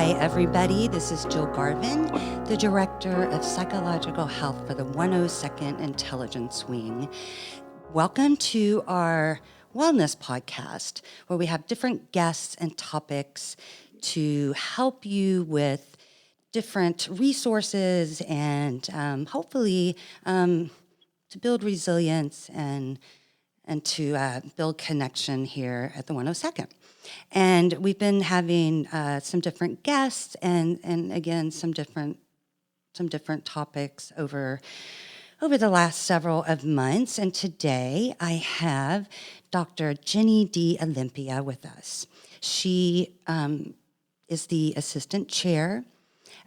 Hi, everybody. This is Jill Garvin, the Director of Psychological Health for the 102nd Intelligence Wing. Welcome to our wellness podcast, where we have different guests and topics to help you with different resources and hopefully to build resilience and to build connection here at the 102nd. And we've been having some different guests and again some different topics over the last several of months. And today I have Dr. Jenny D. Olympia with us. She is the Assistant Chair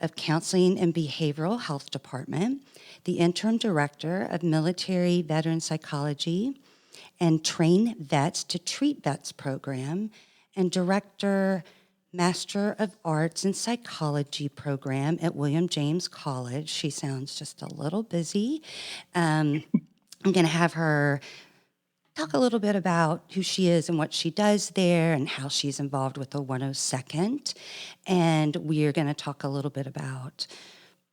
of Counseling and Behavioral Health Department, the Interim Director of Military Veteran Psychology and Train Vets to Treat Vets program, and Director, Master of Arts in Psychology program at William James College. She sounds just a little busy. I'm going to have her talk a little bit about who she is and what she does there and how she's involved with the 102nd. And we're going to talk a little bit about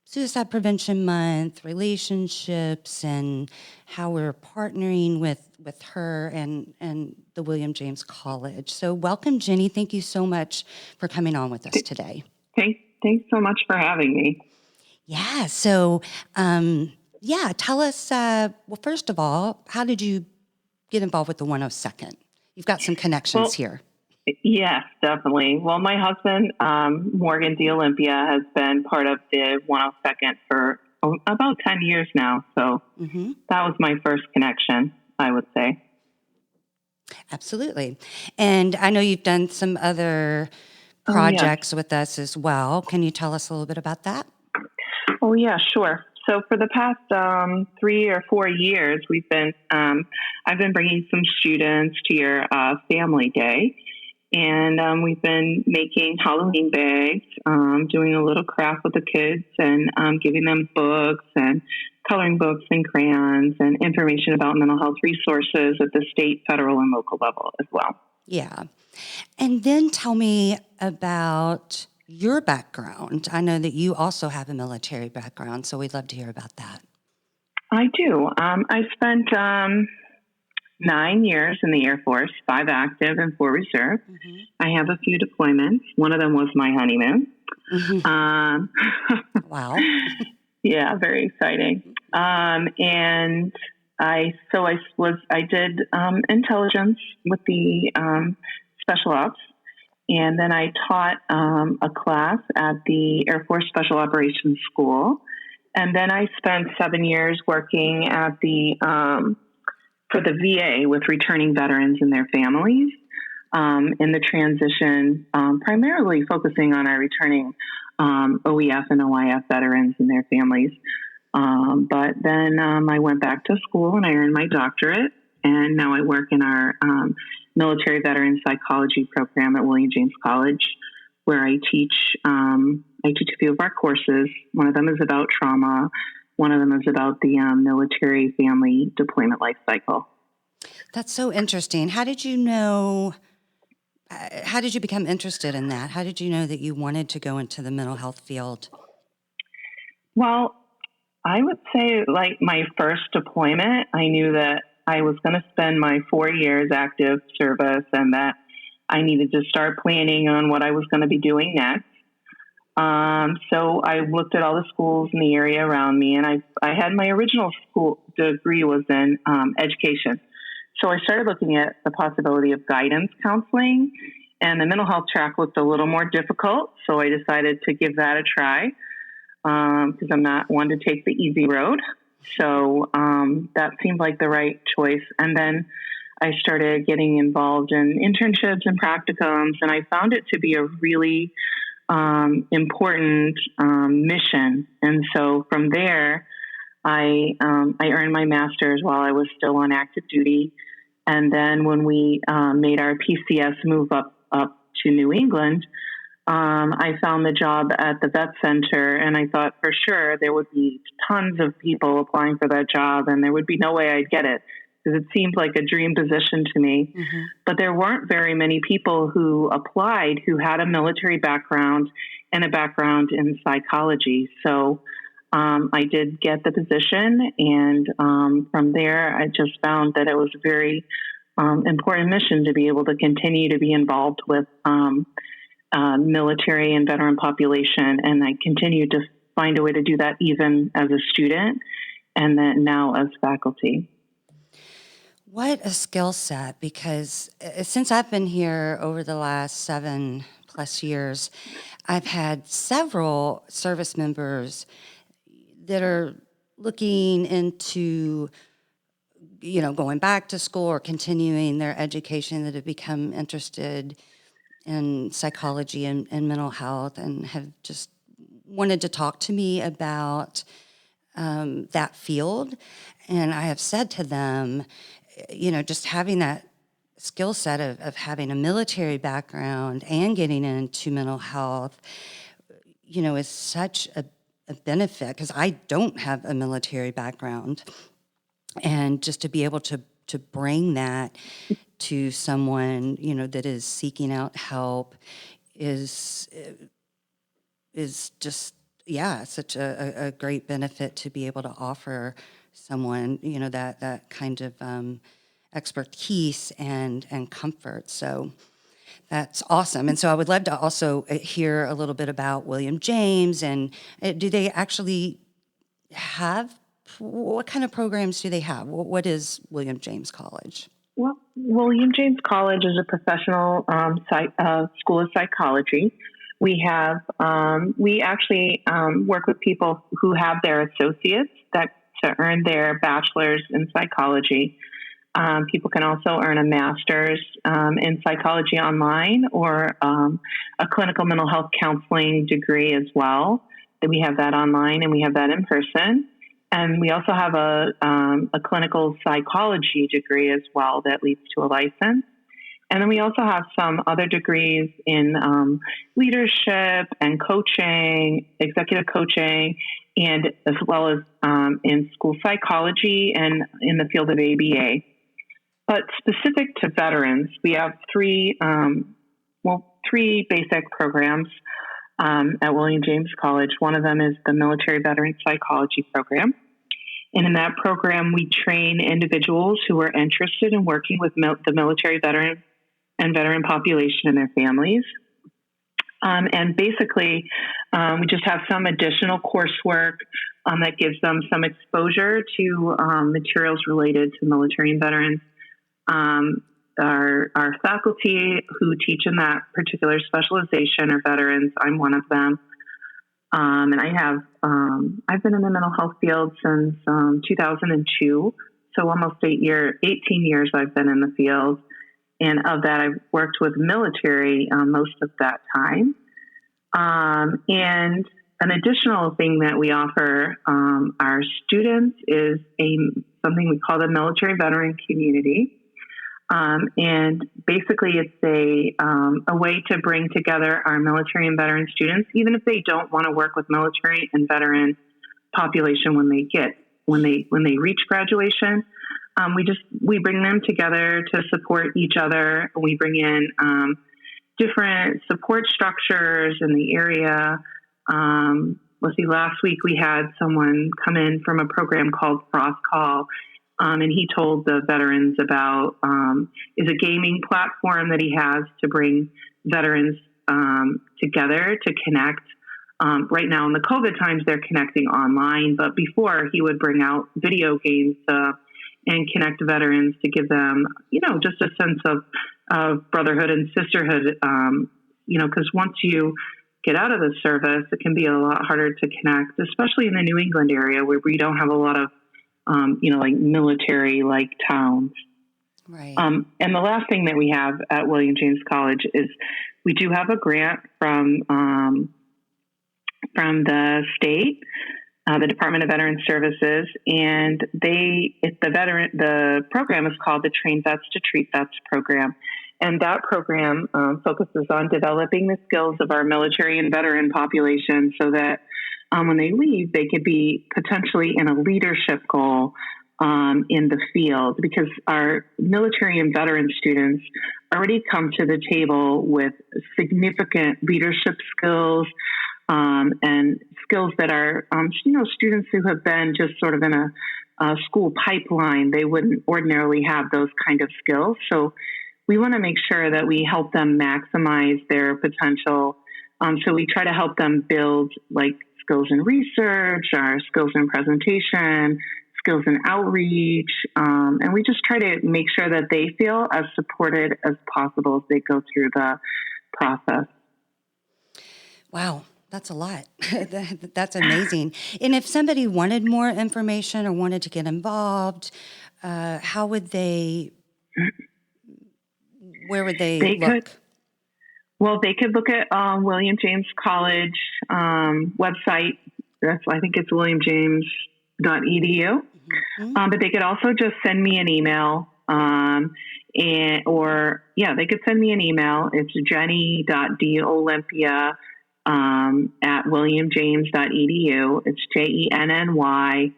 Suicide Prevention Month, relationships, and how we're partnering with her and the William James College. So welcome, Jenny. Thank you so much for coming on with us today. Thanks so much for having me. Yeah. So, tell us, well, first of all, how did you get involved with the 102nd? You've got some connections here. Yes, definitely. Well, my husband, Morgan D. Olympia, has been part of the 102nd for about 10 years now. So that was my first connection, I would say. Absolutely. And I know you've done some other projects with us as well. Can you tell us a little bit about that? Oh, yeah, sure. So for the past 3 or 4 years, I've been bringing some students to your family day. And we've been making Halloween bags, doing a little craft with the kids and giving them books and coloring books and crayons and information about mental health resources at the state, federal, and local level as well. Yeah. And then tell me about your background. I know that you also have a military background, so we'd love to hear about that. I do. I spent 9 years in the Air Force, 5 active and 4 reserve. I have a few deployments. One of them was my honeymoon. Wow. Yeah, very exciting. And I did intelligence with the special ops, and then I taught a class at the Air Force Special Operations School, and then I spent 7 years working at for the VA with returning veterans and their families in the transition, primarily focusing on our returning OEF and OIF veterans and their families. But then I went back to school and I earned my doctorate, and now I work in our military veteran psychology program at William James College, where I teach a few of our courses. One of them is about trauma. One of them is about the military family deployment life cycle. That's so interesting. How did you know? How did you become interested in that? How did you know that you wanted to go into the mental health field? Well, I would say like my first deployment, I knew that I was going to spend my 4 years active service and that I needed to start planning on what I was going to be doing next. So I looked at all the schools in the area around me, and I had my original school degree was in education. So I started looking at the possibility of guidance counseling, and the mental health track looked a little more difficult. So I decided to give that a try because I'm not one to take the easy road. So that seemed like the right choice. And then I started getting involved in internships and practicums, and I found it to be a really important mission. And so from there, I earned my master's while I was still on active duty. And then when we made our PCS move up to New England, I found the job at the vet center, and I thought for sure there would be tons of people applying for that job, and there would be no way I'd get it because it seemed like a dream position to me. Mm-hmm. But there weren't very many people who applied who had a military background and a background in psychology. So I did get the position, and from there, I just found that it was a very important mission to be able to continue to be involved with military and veteran population. And I continued to find a way to do that even as a student and then now as faculty. What a skill set, because since I've been here over the last 7+ years, I've had several service members that are looking into, going back to school or continuing their education, that have become interested in psychology and mental health, and have just wanted to talk to me about that field. And I have said to them, just having that skill set of having a military background and getting into mental health, is such a benefit, because I don't have a military background. And just to be able to bring that to someone, that is seeking out help is just, such a great benefit to be able to offer someone, that kind of expertise and comfort. So that's awesome. And so I would love to also hear a little bit about William James, and do they actually have, what kind of programs do they have? What is William James College? Well, William James College is a professional school of psychology. We actually work with people who have their associates to earn their bachelor's in psychology. People can also earn a master's in psychology online, or a clinical mental health counseling degree as well. We have that online, and we have that in person. And we also have a clinical psychology degree as well that leads to a license. And then we also have some other degrees in leadership and coaching, executive coaching, and as well as in school psychology and in the field of ABA. But specific to veterans, we have three basic programs at William James College. One of them is the Military Veteran Psychology Program. And in that program, we train individuals who are interested in working with the military veteran and veteran population and their families. And basically, we just have some additional coursework that gives them some exposure to materials related to military and veterans. Our faculty who teach in that particular specialization are veterans. I'm one of them. And I've been in the mental health field since 2002. So almost 18 years I've been in the field. And of that, I've worked with military most of that time. And an additional thing that we offer our students is something we call the military veteran community. And basically it's a way to bring together our military and veteran students, even if they don't want to work with military and veteran population when they reach graduation. We bring them together to support each other. We bring in different support structures in the area. Last week we had someone come in from a program called Frost Call, and he told the veterans about is a gaming platform that he has to bring veterans together to connect. Right now in the COVID times, they're connecting online, but before he would bring out video games and connect veterans to give them, just a sense of brotherhood and sisterhood, because once you get out of the service, it can be a lot harder to connect, especially in the New England area where we don't have a lot of, like military-like towns. Right. And the last thing that we have at William James College is we do have a grant from the state, the Department of Veteran Services, and the program is called the Train Vets to Treat Vets program. And that program focuses on developing the skills of our military and veteran population so that when they leave, they could be potentially in a leadership goal in the field, because our military and veteran students already come to the table with significant leadership skills, and skills that are, students who have been just sort of in a school pipeline, they wouldn't ordinarily have those kind of skills. So we want to make sure that we help them maximize their potential. So we try to help them build like skills in research, or skills in presentation, skills in outreach. And we just try to make sure that they feel as supported as possible as they go through the process. Wow. That's a lot. That's amazing. And if somebody wanted more information or wanted to get involved, how would they, where would they look? They could look at William James College website. I think it's williamjames.edu. Mm-hmm. But they could also just send me an email. They could send me an email. It's jenny.dolympia at williamjames.edu. It's JENNY,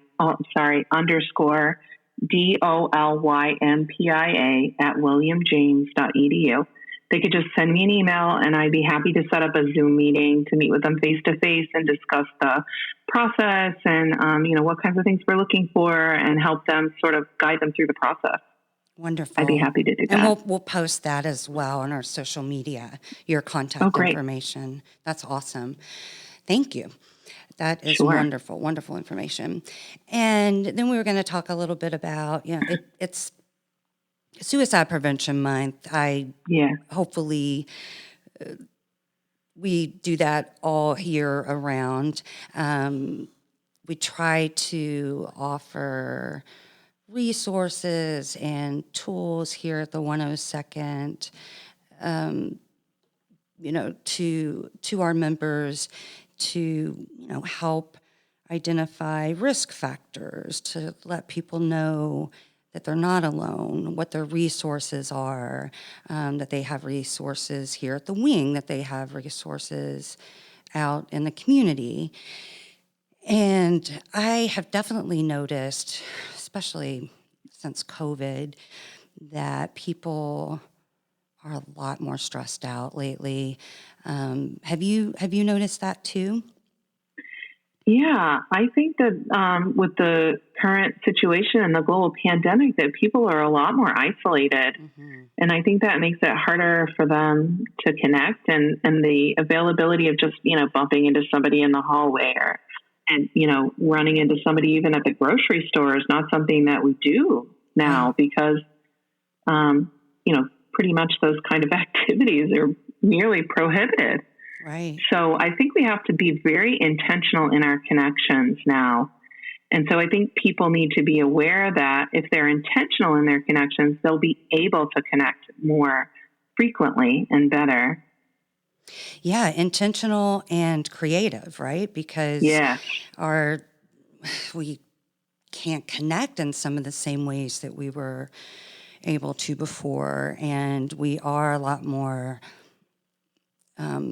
underscore DOLYMPIA at williamjames.edu. They could just send me an email, and I'd be happy to set up a Zoom meeting to meet with them face to face and discuss the process and, what kinds of things we're looking for, and help them sort of guide them through the process. Wonderful. I'd be happy to do that. And we'll post that as well on our social media, your contact information. That's awesome. Thank you. That is wonderful, wonderful information. And then we were going to talk a little bit about, it's Suicide Prevention Month. Hopefully we do that all year around. We try to offer resources and tools here at the 102nd, to our members to, help identify risk factors, to let people know that they're not alone, what their resources are, that they have resources here at the wing, that they have resources out in the community. And I have definitely noticed, especially since COVID, that people are a lot more stressed out lately. Have you noticed that too? Yeah, I think that with the current situation and the global pandemic, that people are a lot more isolated. Mm-hmm. And I think that makes it harder for them to connect, and the availability of just, bumping into somebody in the hallway and running into somebody even at the grocery store is not something that we do now, because, pretty much those kind of activities are nearly prohibited. Right. So I think we have to be very intentional in our connections now. And so I think people need to be aware that if they're intentional in their connections, they'll be able to connect more frequently and better. Yeah, intentional and creative, right? Because we can't connect in some of the same ways that we were able to before, and we are a lot more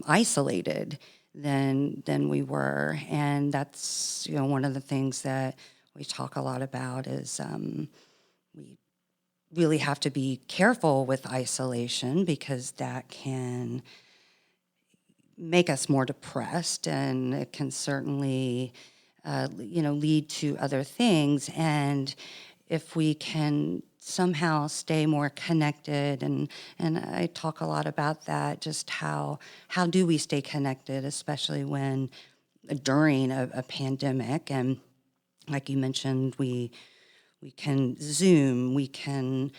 isolated than we were. And that's one of the things that we talk a lot about is we really have to be careful with isolation, because that can make us more depressed, and it can certainly lead to other things. And if we can somehow stay more connected, and I talk a lot about that, just how do we stay connected, especially during a pandemic. And like you mentioned, we can Zoom, we can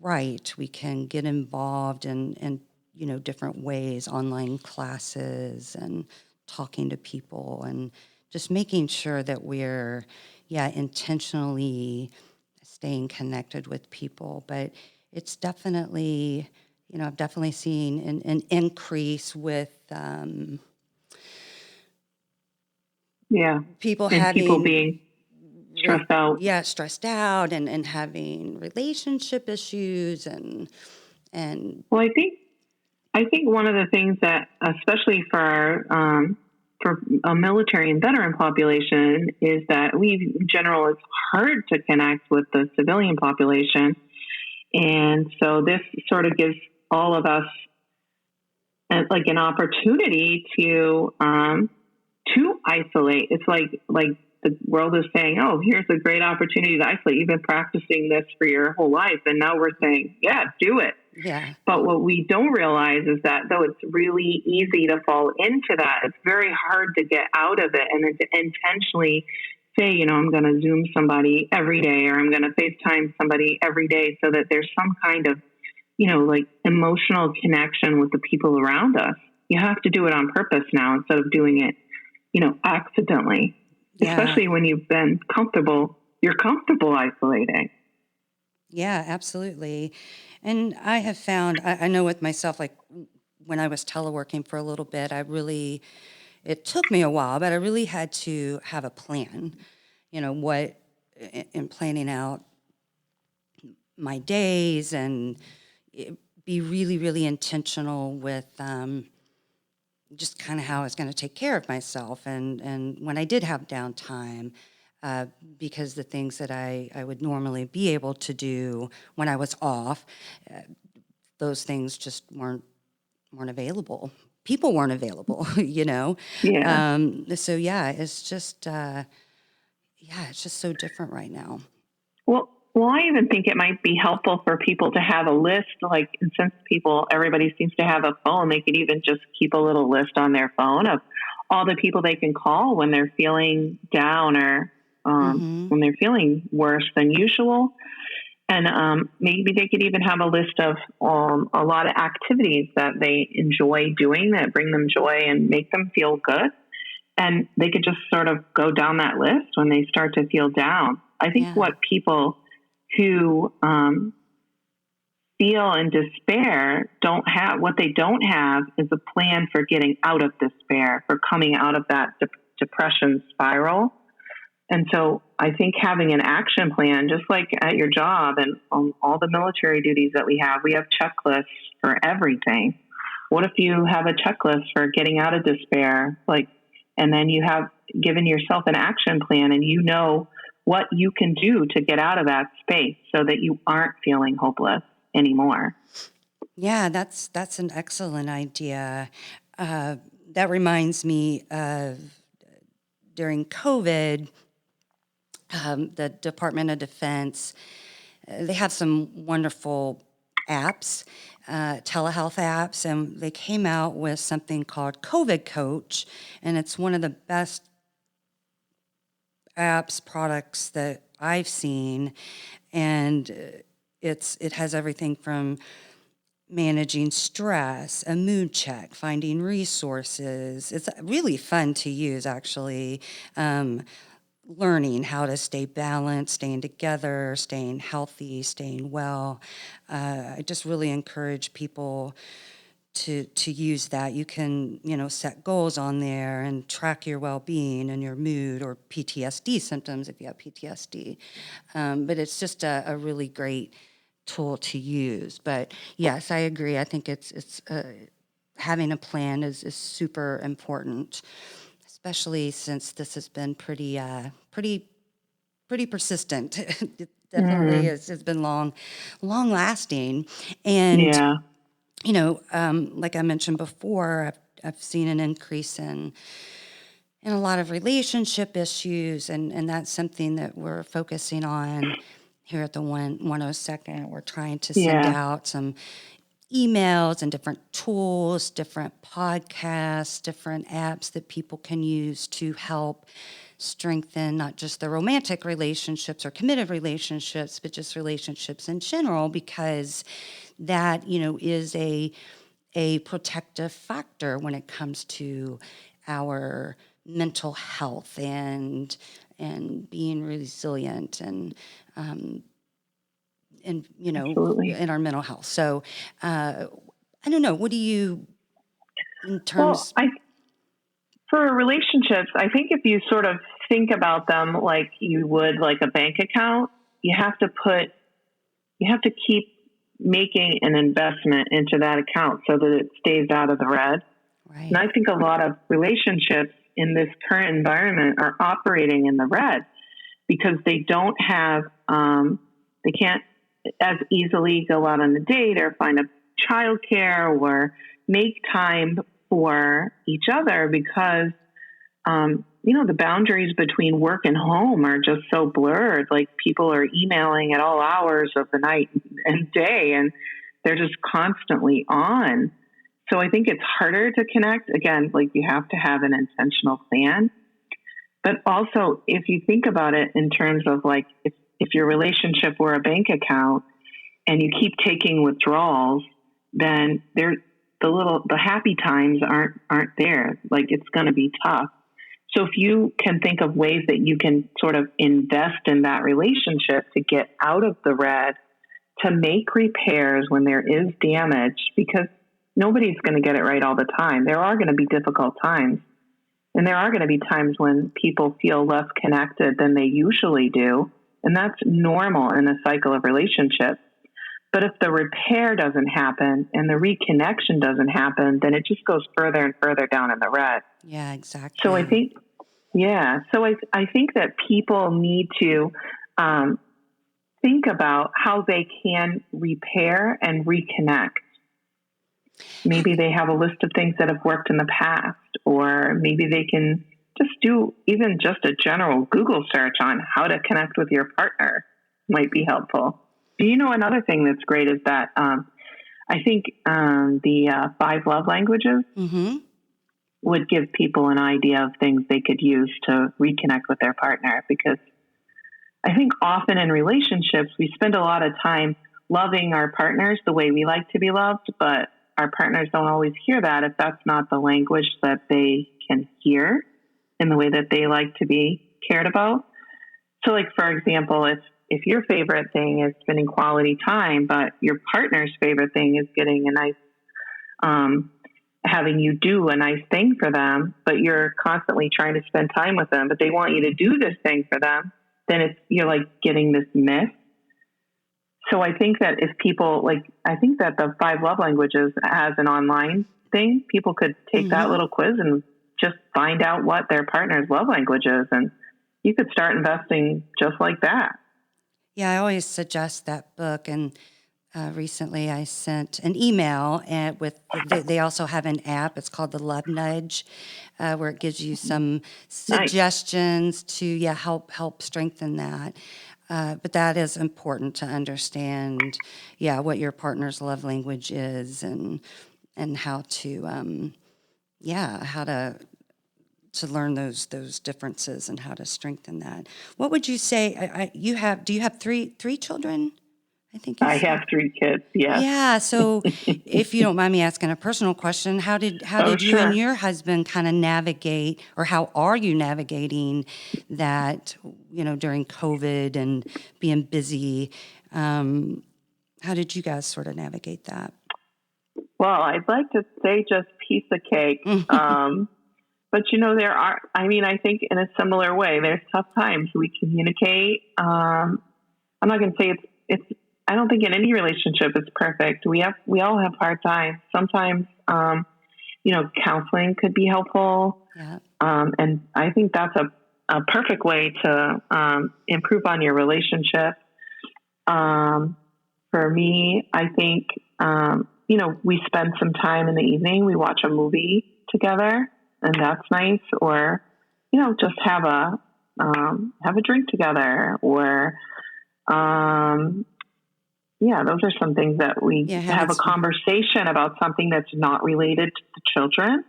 write, we can get involved in different ways, online classes and talking to people, and just making sure that we're intentionally staying connected with people. But it's definitely, I've definitely seen an increase with people being stressed out. Yeah, stressed out and having relationship issues and well, I think one of the things that, especially for our for a military and veteran population is that we, in general, it's hard to connect with the civilian population. And so this sort of gives all of us like an opportunity to isolate. It's like the world is saying, oh, here's a great opportunity to isolate. You've been practicing this for your whole life. And now we're saying, yeah, do it. Yeah. But what we don't realize is that though it's really easy to fall into that, it's very hard to get out of it. And to intentionally say, I'm going to Zoom somebody every day, or I'm going to FaceTime somebody every day, so that there's some kind of, like emotional connection with the people around us. You have to do it on purpose now instead of doing it, accidentally. Yeah. Especially when you've been comfortable, you're comfortable isolating. Yeah, absolutely. And I have found, I know with myself, like when I was teleworking for a little bit, it took me a while, but I really had to have a plan, in planning out my days and be really, really intentional with just kind of how I was going to take care of myself. And when I did have downtime, because the things that I would normally be able to do when I was off, those things just weren't available. People weren't available, Yeah. So yeah, it's just so different right now. Well, I even think it might be helpful for people to have a list, like, and since everybody seems to have a phone, they could even just keep a little list on their phone of all the people they can call when they're feeling down or when they're feeling worse than usual. And maybe they could even have a list of a lot of activities that they enjoy doing that bring them joy and make them feel good. And they could just sort of go down that list when they start to feel down. I think what people who feel in despair what they don't have is a plan for getting out of despair, for coming out of that depression spiral. And so I think having an action plan, just like at your job and on all the military duties that we have checklists for everything. What if you have a checklist for getting out of despair? And then you have given yourself an action plan, and you know what you can do to get out of that space so that you aren't feeling hopeless anymore. Yeah, that's an excellent idea. That reminds me of during COVID, the Department of Defense, they have some wonderful apps, telehealth apps, and they came out with something called COVID Coach, and it's one of the best products that I've seen, and it has everything from managing stress, a mood check, finding resources. It's really fun to use, actually. Learning how to stay balanced, staying together, staying healthy, staying well. I just really encourage people to use that. You can, set goals on there and track your well-being and your mood or PTSD symptoms if you have PTSD. But it's just a really great tool to use. But yes, I agree. I think it's having a plan is super important, especially since this has been pretty persistent. It definitely is. It's been long lasting. And, like I mentioned before, I've seen an increase in a lot of relationship issues, and that's something that we're focusing on here at the 102nd. We're trying to send out some emails and different tools, different podcasts, different apps that people can use to help strengthen not just their romantic relationships or committed relationships, but just relationships in general, because that, is a protective factor when it comes to our mental health and being resilient and Absolutely. in our mental health. So I don't know. What do you, in terms? Well, for relationships, I think if you sort of think about them like you would like a bank account, you have to keep making an investment into that account so that it stays out of the red. Right. And I think a lot of relationships in this current environment are operating in the red because they don't have, they can't as easily go out on a date or find a childcare or make time for each other because, the boundaries between work and home are just so blurred. Like people are emailing at all hours of the night and day, and they're just constantly on. So I think it's harder to connect. Again, like you have to have an intentional plan. But also, if you think about it in terms of like, if your relationship were a bank account and you keep taking withdrawals, then the happy times aren't there. Like it's going to be tough. So if you can think of ways that you can sort of invest in that relationship to get out of the red, to make repairs when there is damage, because nobody's going to get it right all the time. There are going to be difficult times. And there are going to be times when people feel less connected than they usually do. And that's normal in a cycle of relationships. But if the repair doesn't happen and the reconnection doesn't happen, then it just goes further and further down in the red. Yeah, exactly. So I think, I think that people need to think about how they can repair and reconnect. Maybe they have a list of things that have worked in the past, or maybe they can just do even just a general Google search on how to connect with your partner might be helpful. Another thing that's great is that I think the 5 love languages would give people an idea of things they could use to reconnect with their partner, because I think often in relationships, we spend a lot of time loving our partners the way we like to be loved, but our partners don't always hear that if that's not the language that they can hear in the way that they like to be cared about. So like, for example, if your favorite thing is spending quality time, but your partner's favorite thing is getting a nice, having you do a nice thing for them, but you're constantly trying to spend time with them, but they want you to do this thing for them, then you're like getting this myth. So I think that if people I think that the 5 love languages has an online thing. People could take that little quiz and just find out what their partner's love language is. And you could start investing just like that. Yeah, I always suggest that book. And recently I sent an email they also have an app. It's called the Love Nudge, where it gives you some suggestions to help strengthen that. But that is important to understand, what your partner's love language is and how to, how to learn those differences and how to strengthen that. What would you say? Do you have three children? I think I have 3 kids. Yeah. Yeah. So, if you don't mind me asking a personal question, how did you sure. and your husband kind of navigate, or how are you navigating that? During COVID and being busy, how did you guys sort of navigate that? Well, I'd like to say just piece of cake. But there are. I think in a similar way, there's tough times. We communicate. I'm not going to say it's. I don't think in any relationship it's perfect. We all have hard times. Sometimes, counseling could be helpful. Yeah. And I think that's a perfect way to improve on your relationship. For me, I think, we spend some time in the evening. We watch a movie together, and that's nice. Or, just have a drink together, or, those are some things that we have a conversation about something that's not related to the children.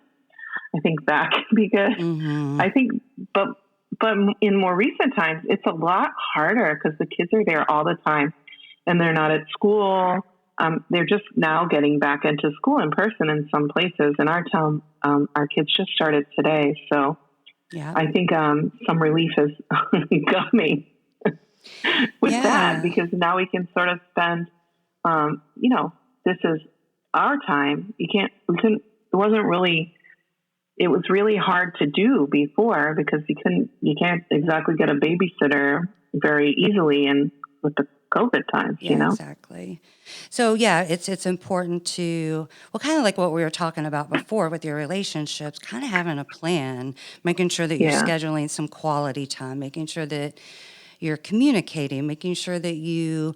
I think that can be good. Mm-hmm. I think, but in more recent times, it's a lot harder because the kids are there all the time and they're not at school. They're just now getting back into school in person in some places. In our town, our kids just started today. So I think some relief is coming with that, because now we can sort of spend, this is our time. It was really hard to do before because you can't exactly get a babysitter very easily. And with the COVID times, Yeah, exactly. So yeah, it's important to, well, kind of like what we were talking about before with your relationships, kind of having a plan, making sure that you're Yeah. scheduling some quality time, making sure that you're communicating, making sure that you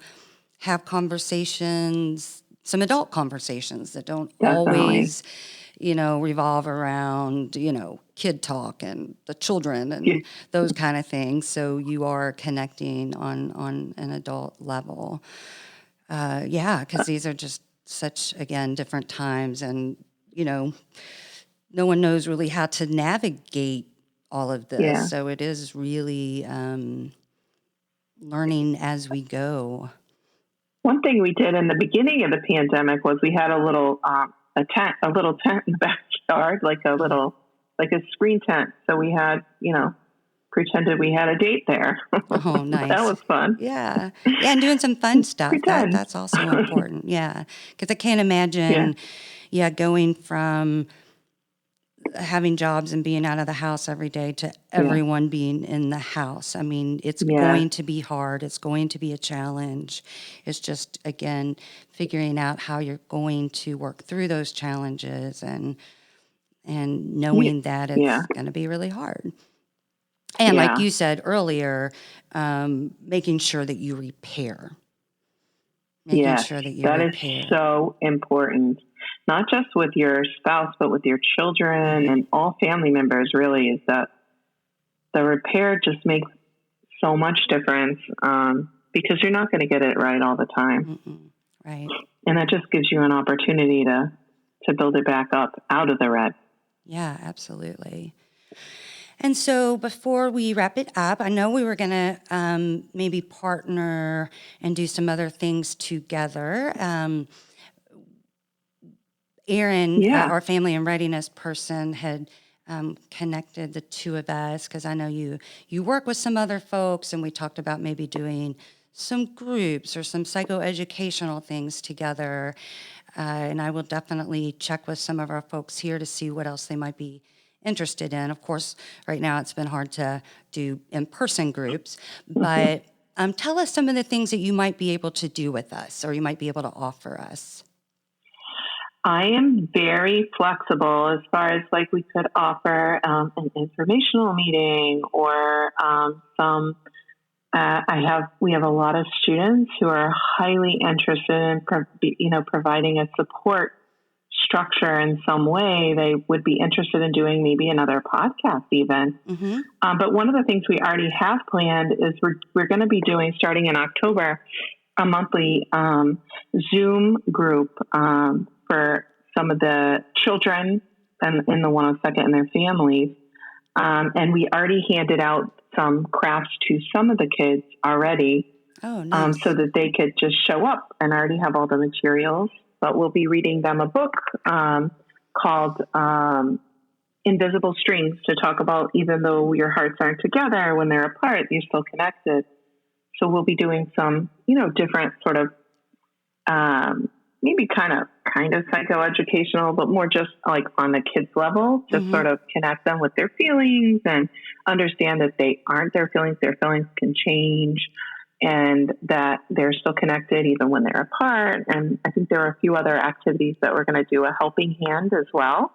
have conversations, some adult conversations that don't Definitely. always, revolve around, kid talk and the children Yeah. and those kind of things. So you are connecting on an adult level. Yeah, because these are just such, again, different times. And, no one knows really how to navigate all of this. Yeah. So it is really learning as we go. One thing we did in the beginning of the pandemic was we had a little a little tent in the backyard, like a screen tent. So we had, pretended we had a date there. Oh, That nice. was fun. Yeah. Yeah, and doing some fun stuff. Pretend. That's also important. Yeah. Because I can't Yeah. imagine, going from having jobs and being out of the house every day to Yeah. everyone being in the house. I mean, it's Yeah. going to be hard. It's going to be a challenge. It's just, again, figuring out how you're going to work through those challenges and knowing that Yeah. it's going to be really hard. And like Yeah. you said earlier, making sure that you repair. Making Yes. sure that you That is repair. so important. Not just with your spouse, but with your children and all family members, really, is that the repair just makes so much difference because you're not going to get it right all the time. Right. And that just gives you an opportunity to build it back up out of the red. Yeah, absolutely. And so before we wrap it up, I know we were going to maybe partner and do some other things together. Erin, Yeah. our family and readiness person, had connected the two of us because I know you work with some other folks, and we talked about maybe doing some groups or some psychoeducational things together. And I will definitely check with some of our folks here to see what else they might be interested in. Of course, right now it's been hard to do in-person groups, but tell us some of the things that you might be able to do with us or you might be able to offer us. I am very flexible as far as like we could offer an informational meeting or we have a lot of students who are highly interested in providing a support structure in some way. They would be interested in doing maybe another podcast even. Mm-hmm. But one of the things we already have planned is we're going to be doing, starting in October, a monthly Zoom group for some of the children in the 102nd and their families. And we already handed out some crafts to some of the kids already. Oh, nice. So that they could just show up and already have all the materials. But we'll be reading them a book called Invisible Strings to talk about even though your hearts aren't together, when they're apart, you're still connected. So we'll be doing some, different sort of maybe kind of psychoeducational, but more just like on the kids level, to sort of connect them with their feelings and understand that they aren't their feelings can change and that they're still connected even when they're apart. And I think there are a few other activities that we're going to do, a helping hand as well.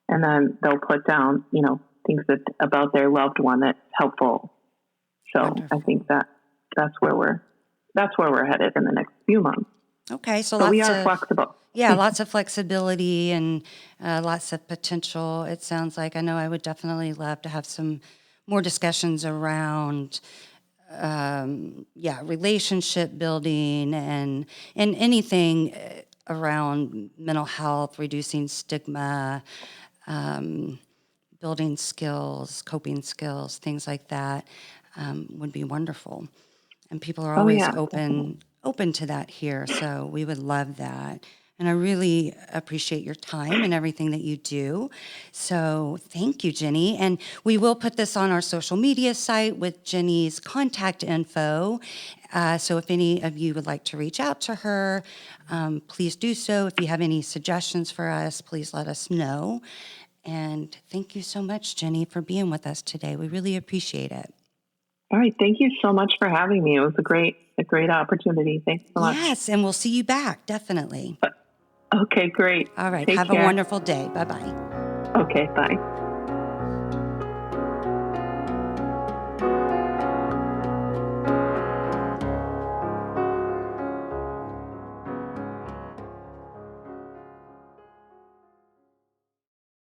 And then they'll put down, things about their loved one that's helpful. So Wonderful. I think that's where we're headed in the next few months. Okay, so we are flexible. Yeah, lots of flexibility and lots of potential. It sounds like. I know I would definitely love to have some more discussions around, relationship building and anything around mental health, reducing stigma, building skills, coping skills, things like that would be wonderful. And people are always open to that here, so we would love that. And I really appreciate your time and everything that you do. So thank you, Jenny. And we will put this on our social media site with Jenny's contact info. So if any of you would like to reach out to her, please do so. If you have any suggestions for us, please let us know. And thank you so much, Jenny, for being with us today. We really appreciate it. All right. Thank you so much for having me. It was a great opportunity. Thanks so much. Yes, and we'll see you back, definitely. Okay, great. All right. Take Have care. a wonderful day. Bye-bye. Okay, bye.